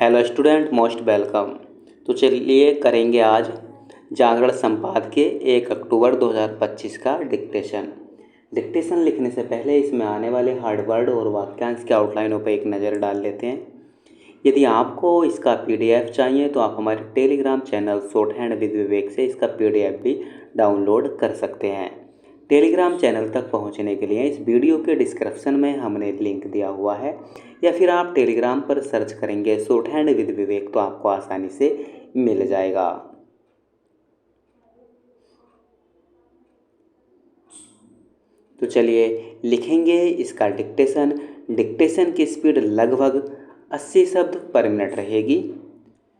Hello student, most welcome. तो चलिए करेंगे आज जागरण संपादकीय 1 अक्टूबर 2025 का डिक्टेशन लिखने से पहले इसमें आने वाले हार्ड वर्ड और वाक्यांश के आउटलाइनों पर एक नज़र डाल लेते हैं। यदि आपको इसका पीडीएफ चाहिए तो आप हमारे Telegram channel short hand with Vivek से इसका पीडीएफ भी डाउनलोड कर सकते हैं। टेलीग्राम चैनल तक पहुंचने के लिए इस वीडियो के डिस्क्रिप्शन में हमने लिंक दिया हुआ है, या फिर आप टेलीग्राम पर सर्च करेंगे शॉर्ट हैंड विद विवेक तो आपको आसानी से मिल जाएगा। तो चलिए लिखेंगे इसका डिक्टेशन की स्पीड लगभग 80 शब्द पर मिनट रहेगी।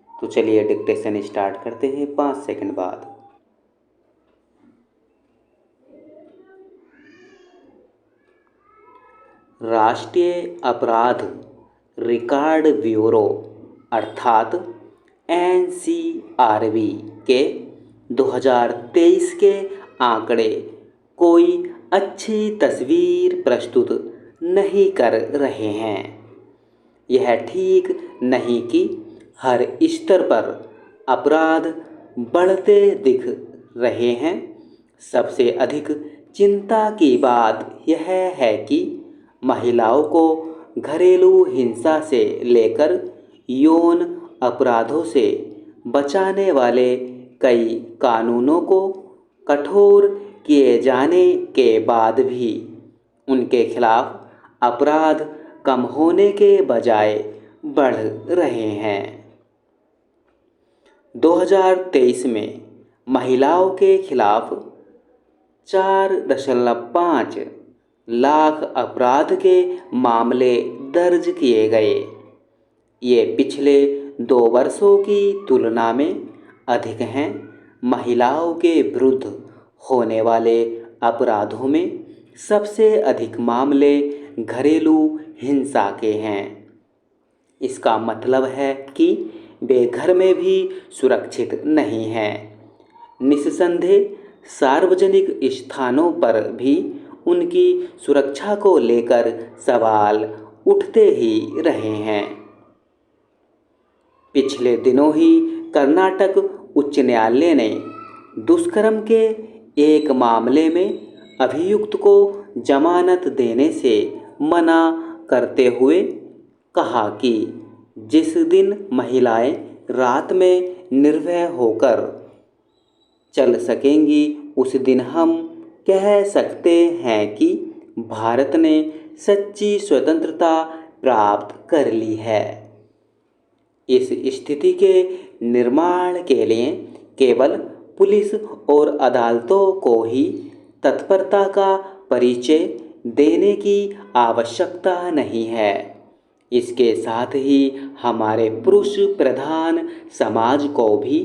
तो चलिए डिक्टेशन स्टार्ट करते हैं 5 सेकंड बाद। राष्ट्रीय अपराध रिकॉर्ड ब्यूरो अर्थात एनसीआरबी के 2023 के आंकड़े कोई अच्छी तस्वीर प्रस्तुत नहीं कर रहे हैं। यह ठीक नहीं कि हर स्तर पर अपराध बढ़ते दिख रहे हैं। सबसे अधिक चिंता की बात यह है कि महिलाओं को घरेलू हिंसा से लेकर यौन अपराधों से बचाने वाले कई कानूनों को कठोर किए जाने के बाद भी उनके खिलाफ अपराध कम होने के बजाय बढ़ रहे हैं। 2023 में महिलाओं के खिलाफ 4.5 लाख अपराध के मामले दर्ज किए गए। ये पिछले 2 वर्षों की तुलना में अधिक हैं। महिलाओं के विरुद्ध होने वाले अपराधों में सबसे अधिक मामले घरेलू हिंसा के हैं। इसका मतलब है कि वे घर में भी सुरक्षित नहीं हैं। निस्संदेह सार्वजनिक स्थानों पर भी उनकी सुरक्षा को लेकर सवाल उठते ही रहे हैं। पिछले दिनों ही कर्नाटक उच्च न्यायालय ने दुष्कर्म के एक मामले में अभियुक्त को जमानत देने से मना करते हुए कहा कि जिस दिन महिलाएं रात में निर्भय होकर चल सकेंगी उस दिन हम कह सकते हैं कि भारत ने सच्ची स्वतंत्रता प्राप्त कर ली है। इस स्थिति के निर्माण के लिए केवल पुलिस और अदालतों को ही तत्परता का परिचय देने की आवश्यकता नहीं है। इसके साथ ही हमारे पुरुष प्रधान समाज को भी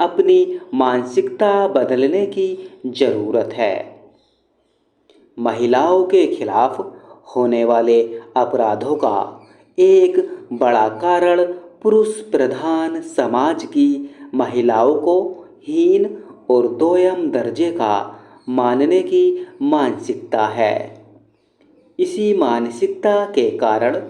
अपनी मानसिकता बदलने की ज़रूरत है। महिलाओं के खिलाफ होने वाले अपराधों का एक बड़ा कारण पुरुष प्रधान समाज की महिलाओं को हीन और दोयम दर्जे का मानने की मानसिकता है। इसी मानसिकता के कारण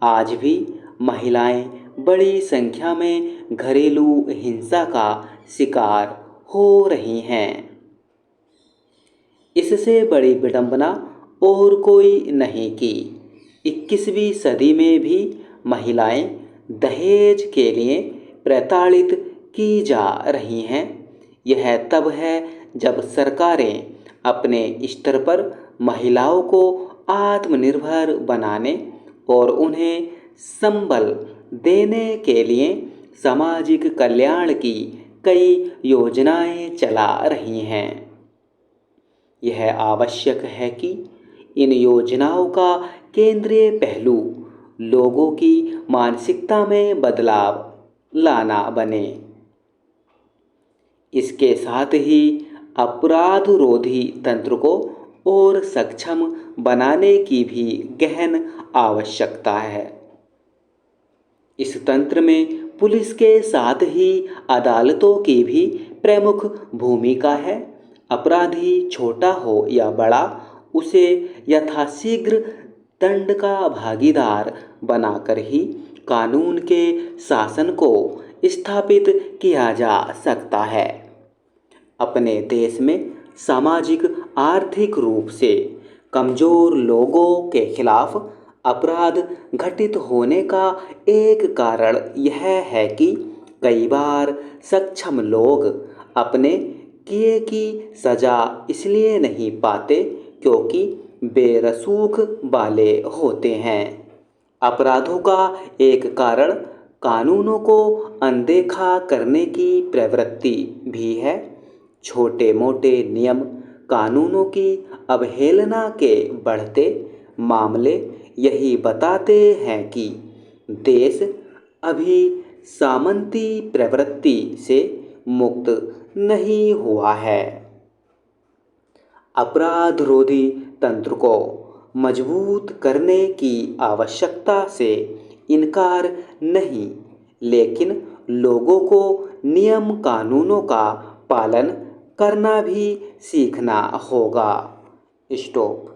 आज भी महिलाएं बड़ी संख्या में घरेलू हिंसा का शिकार हो रही हैं। इससे बड़ी विडंबना और कोई नहीं कि 21वीं सदी में भी महिलाएं दहेज के लिए प्रताड़ित की जा रही हैं। यह तब है जब सरकारें अपने स्तर पर महिलाओं को आत्मनिर्भर बनाने और उन्हें संबल देने के लिए सामाजिक कल्याण की कई योजनाएं चला रही हैं। यह आवश्यक है कि इन योजनाओं का केंद्रीय पहलू लोगों की मानसिकता में बदलाव लाना बने। इसके साथ ही अपराध-रोधी तंत्र को और सक्षम बनाने की भी गहन आवश्यकता है। इस तंत्र में पुलिस के साथ ही अदालतों की भी प्रमुख भूमिका है। अपराधी छोटा हो या बड़ा, उसे यथाशीघ्र दंड का भागीदार बनाकर ही कानून के शासन को स्थापित किया जा सकता है। अपने देश में सामाजिक आर्थिक रूप से कमजोर लोगों के खिलाफ अपराध घटित होने का एक कारण यह है कि कई बार सक्षम लोग अपने किए की सजा इसलिए नहीं पाते क्योंकि बेरसूख वाले होते हैं। अपराधों का एक कारण कानूनों को अनदेखा करने की प्रवृत्ति भी है। छोटे मोटे नियम कानूनों की अवहेलना के बढ़ते मामले यही बताते हैं कि देश अभी सामंती प्रवृत्ति से मुक्त नहीं हुआ है। अपराध रोधी तंत्र को मजबूत करने की आवश्यकता से इनकार नहीं, लेकिन लोगों को नियम कानूनों का पालन करना भी सीखना होगा। स्टॉप।